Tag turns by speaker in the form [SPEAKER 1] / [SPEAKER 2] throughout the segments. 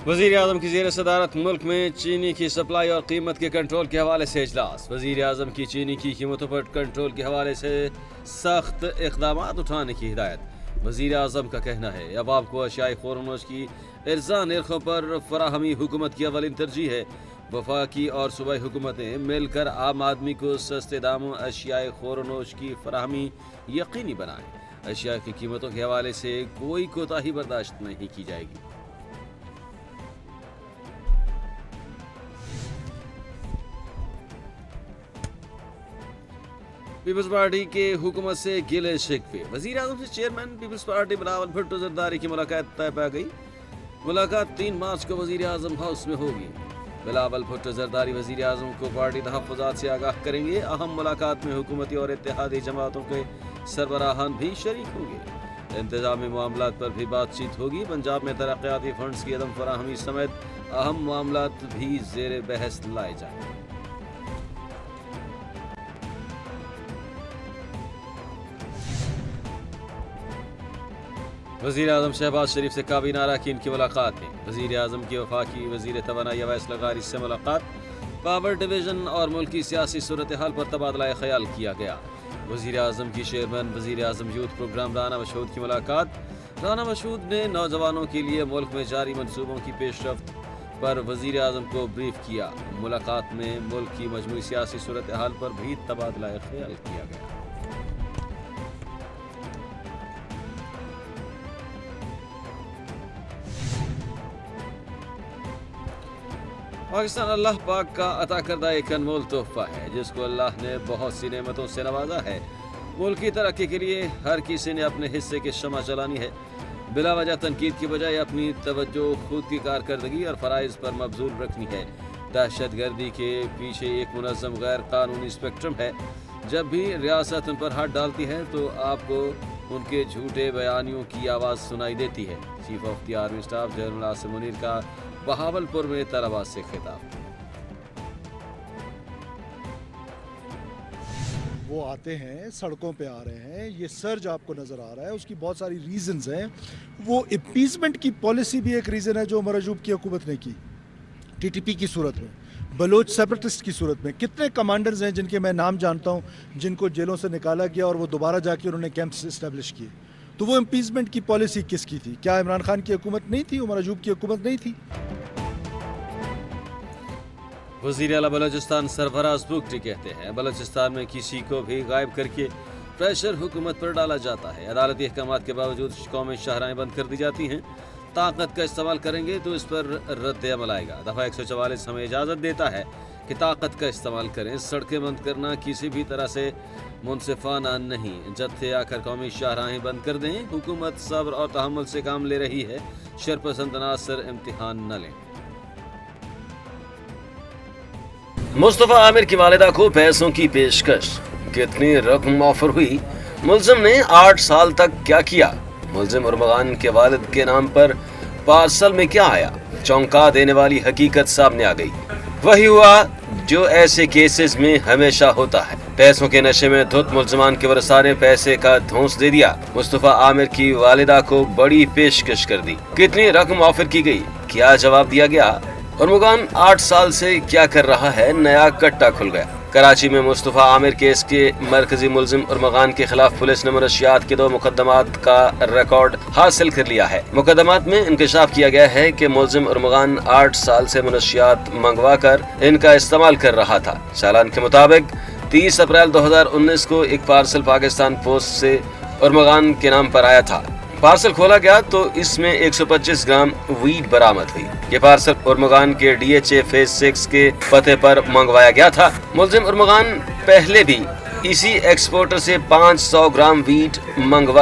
[SPEAKER 1] وزیر اعظم کی زیر صدارت ملک میں چینی کی سپلائی اور قیمت کے کنٹرول کے حوالے سے اجلاس۔ وزیر اعظم کی چینی کی قیمتوں پر کنٹرول کے حوالے سے سخت اقدامات اٹھانے کی ہدایت۔ وزیر اعظم کا کہنا ہے عوام کو اشیائے خورنوش کی ارزاں نرخوں پر فراہمی حکومت کی اولین ترجیح ہے۔ وفاقی اور صوبائی حکومتیں مل کر عام آدمی کو سستے داموں اشیائے خورنوش کی فراہمی یقینی بنائیں۔ اشیاء کی قیمتوں کے حوالے سے کوئی کوتاہی برداشت نہیں کی جائے گی۔ پیپلز پارٹی کے حکومت سے گلے شکوے۔ وزیر اعظم سے chairman Peoples Party Bilawal Bhutto Zardari کی ملاقات طے پا گئی۔ ملاقات 3 مارچ کو وزیر اعظم ہاؤس میں ہوگی۔ بلاول بھٹو زرداری وزیر اعظم کو پارٹی تحفظات سے آگاہ کریں گے۔ اہم ملاقات میں حکومتی اور اتحادی جماعتوں کے سربراہان بھی شریک ہوں گے۔ انتظامی معاملات پر بھی بات چیت ہوگی۔ پنجاب میں ترقیاتی فنڈز کی عدم فراہمی سمیت اہم معاملات بھی زیر بحث لائے جائیں گے۔ وزیر اعظم شہباز شریف سے کابینہ اراکین کی ملاقات ہے۔ وزیر اعظم کی وفاقی وزیر توانائی اویس لغاری سے ملاقات۔ پاور ڈویژن اور ملکی سیاسی صورتحال پر تبادلہ خیال کیا گیا۔ وزیر اعظم کی چیئرمین وزیر اعظم یوتھ پروگرام رانا مشہود کی ملاقات۔ رانا مشہود نے نوجوانوں کے لیے ملک میں جاری منصوبوں کی پیش رفت پر وزیر اعظم کو بریف کیا۔ ملاقات میں ملک کی مجموعی سیاسی صورتحال پر بھی تبادلہ خیال کیا گیا۔ پاکستان اللہ پاک کا عطا کردہ ایک انمول تحفہ ہے جس کو اللہ نے بہت سی نعمتوں سے نوازا ہے۔ ملک کی ترقی کے لیے ہر کسی نے اپنے حصے کی شمع جلانی ہے۔ بلا وجہ تنقید کی بجائے اپنی توجہ خود کی کارکردگی اور فرائض پر مبذول رکھنی ہے۔ دہشت گردی کے پیچھے ایک منظم غیر قانونی اسپیکٹرم ہے۔ جب بھی ریاست ان پر ہاتھ ڈالتی ہے تو آپ کو ان کے جھوٹے بیانیوں کی آواز سنائی دیتی ہے۔ Chief of the army staff general Asim Munir کا بہاولپور میں طلباء سے خطاب۔
[SPEAKER 2] وہ آتے ہیں، سڑکوں پہ آ رہے ہیں، یہ سرج آپ کو نظر آ رہا ہے، اس کی بہت ساری ریزنز ہیں۔ وہ اپیزمنٹ کی پالیسی بھی ایک ریزن ہے جو عمر ایوب کی حکومت نے کی، ٹی ٹی پی کی صورت میں، بلوچ سیپریٹسٹ کی صورت میں۔ کتنے کمانڈرز ہیں جن کے میں نام جانتا ہوں جن کو جیلوں سے نکالا گیا اور وہ دوبارہ جا کے انہوں نے کیمپس اسٹیبلش کیے۔ تو وہ امپیزمنٹ کی پالیسی کس کی تھی؟ کیا عمران خان کی حکومت نہیں تھی؟ عمر ایوب کی حکومت نہیں تھی؟
[SPEAKER 1] وزیر اعلیٰ بلوچستان سرفراز بگٹی کہتے ہیں بلوچستان میں کسی کو بھی غائب کر کے پریشر حکومت پر ڈالا جاتا ہے۔ عدالتی احکامات کے باوجود قومی شاہراہیں بند کر دی جاتی ہیں۔ طاقت کا استعمال کریں گے تو اس پر رد عمل آئے گا۔ دفعہ 144 ہمیں اجازت دیتا ہے کہ طاقت کا استعمال کریں۔ سڑکیں بند کرنا کسی بھی طرح سے منصفانہ نہیں۔ جتھے آ کر قومی شاہراہیں بند کر دیں۔ حکومت صبر اور تحمل سے کام لے رہی ہے۔ شرپسند عناصر امتحان نہ لیں۔ مصطفیٰ عامر کی والدہ کو پیسوں کی پیشکش، کتنی رقم آفر ہوئی؟ ملزم نے 8 سال تک کیا کیا؟ ملزم ارمغان کے والد کے نام پر پارسل میں کیا آیا؟ چونکا دینے والی حقیقت سامنے آ گئی۔ وہی ہوا جو ایسے کیسز میں ہمیشہ ہوتا ہے۔ پیسوں کے نشے میں دھت ملزمان کے ورثاء نے پیسے کا دھونس دے دیا۔ مصطفیٰ عامر کی والدہ کو بڑی پیشکش کر دی۔ کتنی رقم آفر کی گئی؟ کیا جواب دیا گیا؟ ارمغان 8 سال سے کیا کر رہا ہے؟ نیا کٹا کھل گیا۔ کراچی میں مصطفیٰ عامر کیس کے مرکزی ملزم ارمغان کے خلاف پولیس نے منشیات کے 2 مقدمات کا ریکارڈ حاصل کر لیا ہے۔ مقدمات میں انکشاف کیا گیا ہے کہ ملزم ارمغان 8 سال سے منشیات منگوا کر ان کا استعمال کر رہا تھا۔ چالان کے مطابق 30 اپریل 2019 کو ایک پارسل پاکستان پوسٹ سے ارمغان کے نام پر آیا تھا۔ پارسل کھولا گیا تو اس میں 125 گرام ویٹ برآمد ہوئی۔ یہ پارسل ارمغان کے ڈی ایچ اے فیز 6 کے پتے پر منگوایا گیا تھا۔ ملزم ارمغان پہلے بھی اسی ایکسپورٹر سے 500 گرام ویٹ منگوا۔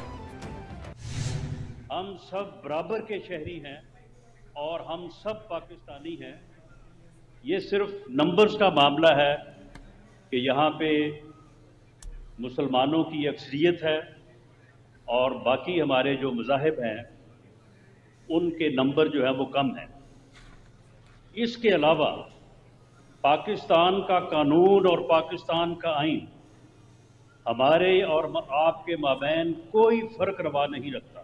[SPEAKER 3] ہم سب برابر کے شہری ہیں اور ہم سب پاکستانی ہیں۔ یہ صرف نمبرز کا معاملہ ہے کہ یہاں پہ مسلمانوں کی اکثریت ہے اور باقی ہمارے جو مذاہب ہیں ان کے نمبر جو ہیں وہ کم ہیں۔ اس کے علاوہ پاکستان کا قانون اور پاکستان کا آئین ہمارے اور آپ کے مابین کوئی فرق روا نہیں رکھتا۔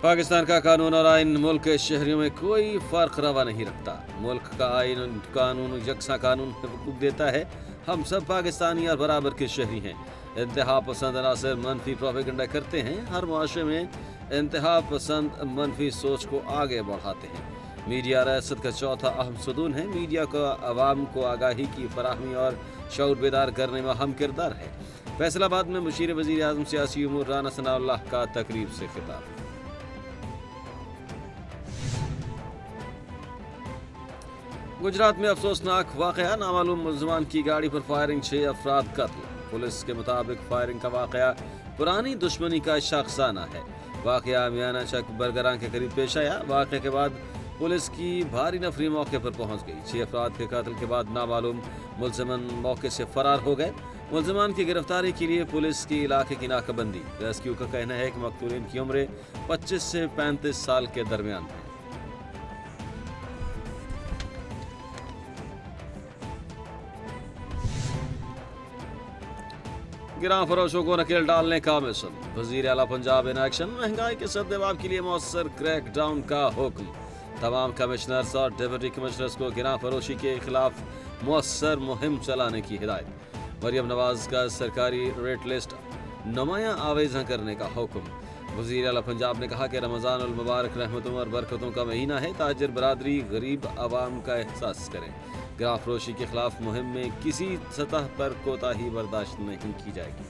[SPEAKER 1] पाकिस्तान का कानून और आइन मुल्क के शहरियों में कोई फ़र्क रवा नहीं रखता। मुल्क का आइन कानून यकसा कानून हुकूक देता है। हम सब पाकिस्तानी और बराबर के शहरी हैं। इंतहा पसंद अनासर मनफी प्रोपेगेंडा करते हैं। हर मुआशरे में इंतहा पसंद मनफी सोच को आगे बढ़ाते हैं। मीडिया रियासत का चौथा अहम सतून है। मीडिया का अवाम को आगाही की फराहमी और शऊर बेदार करने में अहम किरदार है। फैसलाबाद में मुशीर वज़ीर आज़म सियासी उमूर राना सनाउल्लाह का तकरीब से खिताब। गुजरात में अफसोसनाक वाक़या, नामालूम मुलज़मान की गाड़ी पर फायरिंग, 6 अफराद कत्ल। पुलिस के मुताबिक फायरिंग का वाक़या पुरानी दुश्मनी का शाखसाना है। वाक़या मियाना चक बरगरां के करीब पेश आया। वाक़े के बाद पुलिस की भारी नफरी मौके पर पहुंच गई। 6 अफराद के कत्ल के बाद नामालूम मुलज़मान मौके से फरार हो गए। मुलज़मान की गिरफ्तारी के लिए पुलिस की इलाके की नाकाबंदी। रेस्क्यू का कहना है कि मक़तूलीन की उम्र 25 से 35 साल के दरमियान है। गिरां फरोशों को नकेल डालने का मिशन, वज़ीर आला पंजाब इन एक्शन। महंगाई के सद्देबाब के लिए मौसर क्रैक डाउन का हुक्म। तमाम कमिश्नर्स और डिप्टी कमिश्नर्स को गिरां फरोशी के खिलाफ मौसर मुहिम चलाने की हिदायत। मरियम नवाज का सरकारी रेट लिस्ट नुमायां आवेज़ा करने का हुक्म। वज़ीर आला पंजाब ने कहा कि रमज़ान उल मुबारक रहमतों और बरकतों का महीना है। ताजिर बरादरी गरीब आवाम का एहसास करें। गिरां फरोशी के खिलाफ मुहिम में किसी सतह पर कोताही बर्दाश्त नहीं की जाएगी।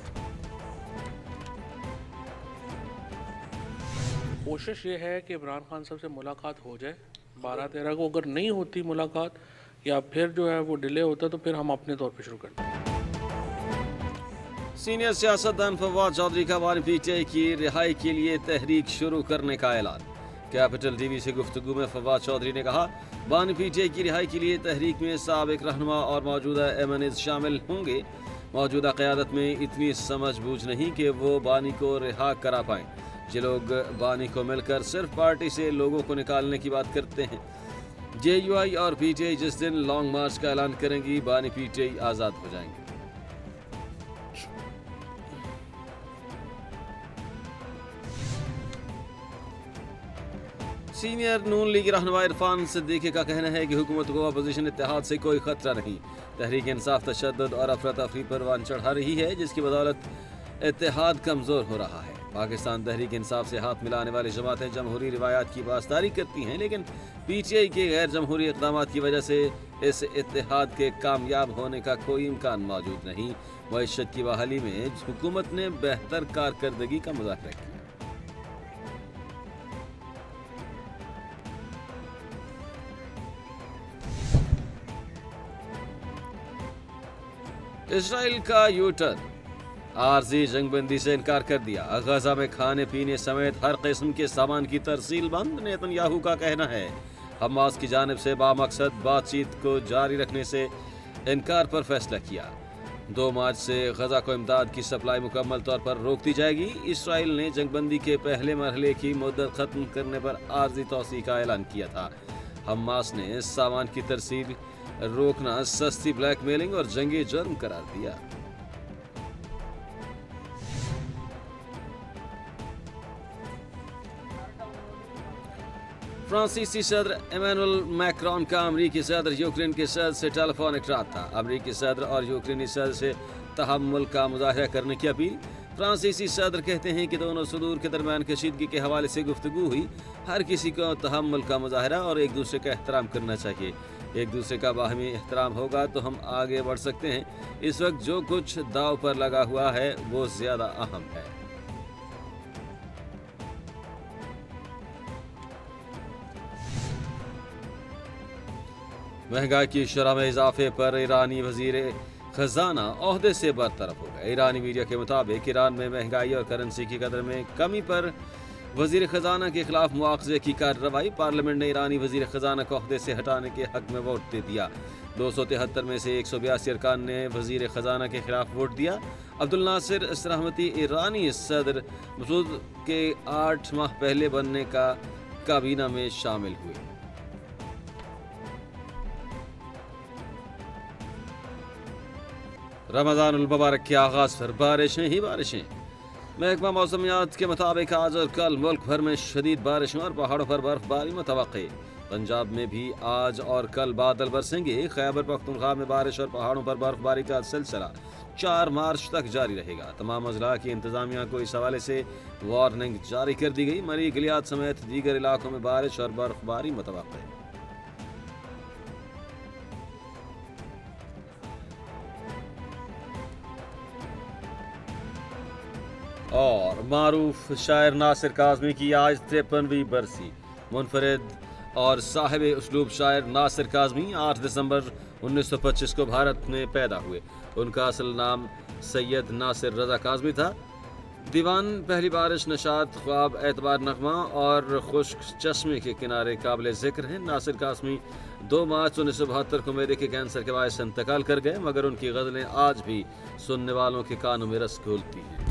[SPEAKER 4] कोशिश ये है कि इमरान खान साहब से मुलाकात हो जाए 12-13 को। अगर नहीं होती मुलाकात या फिर जो है वो डिले होता तो फिर हम अपने तौर पे शुरू करते हैं।
[SPEAKER 1] सीनियर सियासतदान फवाद चौधरी का वानी पीटीआई की रिहाई के लिए तहरीक शुरू करने का ऐलान। कैपिटल टीवी से गुफ्तगू में फवाद चौधरी ने कहा, बानी पीटीआई की रिहाई के लिए तहरीक में साबिक रहनुमा और मौजूदा एमएनएज शामिल होंगे। मौजूदा क़यादत में इतनी समझ बूझ नहीं कि वो बानी को रिहा करा पाएं। जो लोग बानी को मिलकर सिर्फ पार्टी से लोगों को निकालने की बात करते हैं। जेयूआई और पीटीआई जिस दिन लॉन्ग मार्च का ऐलान करेंगी, बानी पीटीआई आज़ाद हो जाएंगे। सीनियर नून लीग रहनुमा इरफान सिद्दीकी का कहना है कि हुकूमत को अपोजिशन इत्तेहाद से कोई खतरा नहीं। तहरीक इंसाफ तशद्दुद और अफरा तफरी पर वान चढ़ा रही है, जिसकी बदौलत इत्तेहाद कमज़ोर हो रहा है। पाकिस्तान तहरीक इंसाफ से हाथ मिलाने वाली जमातें जमहूरी रिवायात की पासदारी करती हैं, लेकिन पीटीआई के गैर जमहूरी इक़दामात की वजह से इस इत्तेहाद के कामयाब होने का कोई इम्कान मौजूद नहीं। मईशत की बहाली में हुकूमत ने बेहतर कारकर्दगी का मुज़ाहरा किया। इसराइल का यू टर्न, आरजी जंगबंदी से इनकार कर दिया। गजा में खाने पीने समेत हर किस्म के सामान की तरसील बंद। नेतन्याहू का कहना है, हमास की जानिब से बामकसद बातचीत को जारी रखने से इनकार पर फैसला किया। 2 मार्च से गजा को इमदाद की सप्लाई मुकम्मल तौर पर रोक दी जाएगी। इसराइल ने जंगबंदी के पहले मरहले की मुद्दत ख़त्म करने पर आरजी तौसी का ऐलान किया था। हमास ने सामान की तरसील रोकना सस्ती ब्लैकमेलिंग और जंगी जुर्म करार दिया। फ्रांसीसी सदर इमैनुअल मैक्रोन का अमरीकी सदर यूक्रेन के सदर से टेलीफोनिक रब्ता। अमरीकी सदर और यूक्रेनी सदर से तहम्मुल का मुजाहरा करने की अपील। फ्रांसीसी सदर कहते हैं कि दोनों सदूर के दरमियान कशीदगी के हवाले से गुफ्तगू हुई। हर किसी को तहम्मुल का मुजाहरा और एक दूसरे का एहतराम करना चाहिए। एक दूसरे का बाहमी एहतराम होगा तो हम आगे बढ़ सकते हैं। इस वक्त जो कुछ दाव पर लगा हुआ है वो ज़्यादा अहम है। महंगाई की शरह में इजाफे पर ईरानी वजीर खजाना ओहदे से बरतरफ हो गए। ईरानी मीडिया के मुताबिक ईरान में महंगाई और करेंसी की कदर में कमी पर वजीर खजाना के खिलाफ मुआवजे की कार्रवाई। पार्लियामेंट ने ईरानी वजीर खजाना को ओहदे से हटाने के हक में वोट दे दिया। 273 में से 182 अरकान ने वजीर खजाना के खिलाफ वोट दिया। अब्दुल नासिर रहमती ईरानी सदर मसूद के 8 माह पहले बनने का काबीना में शामिल हुए। रमज़ान उल मुबारक के आगाज़ पर बारिशें ही बारिशें। महकमा मौसमियात के मुताबिक आज और कल मुल्क भर में शदीद बारिशों और पहाड़ों पर बर्फबारी मुतवक्के। पंजाब में भी आज और कल बादल बरसेंगे। खैबर पख्तूनख्वा में बारिश और पहाड़ों पर बर्फबारी का सिलसिला 4 मार्च तक जारी रहेगा। तमाम अजला की इंतजामिया को इस हवाले से वार्निंग जारी कर दी गई। मरी गिलियात समेत दीगर इलाकों में बारिश और बर्फबारी मुतवक्के। और मारूफ शायर नासिर काज़मी की आज 53वीं बरसी। मुनफरिद और साहिब उसलूब शायर नासिर काज़मी 8 दिसंबर 1925 को भारत में पैदा हुए। उनका असल नाम सैयद नासिर रज़ा काज़मी था। दीवान, पहली बारिश, नशात, ख्वाब, एतबार नगमा और खुश्क चश्मे के किनारे काबिल ज़िक्र हैं। नासिर काज़मी 2 मार्च 1972 को मैदे के कैंसर के बायस इंतकाल कर गए, मगर उनकी गज़लें आज भी सुनने वालों के कानों में रस घोलती हैं।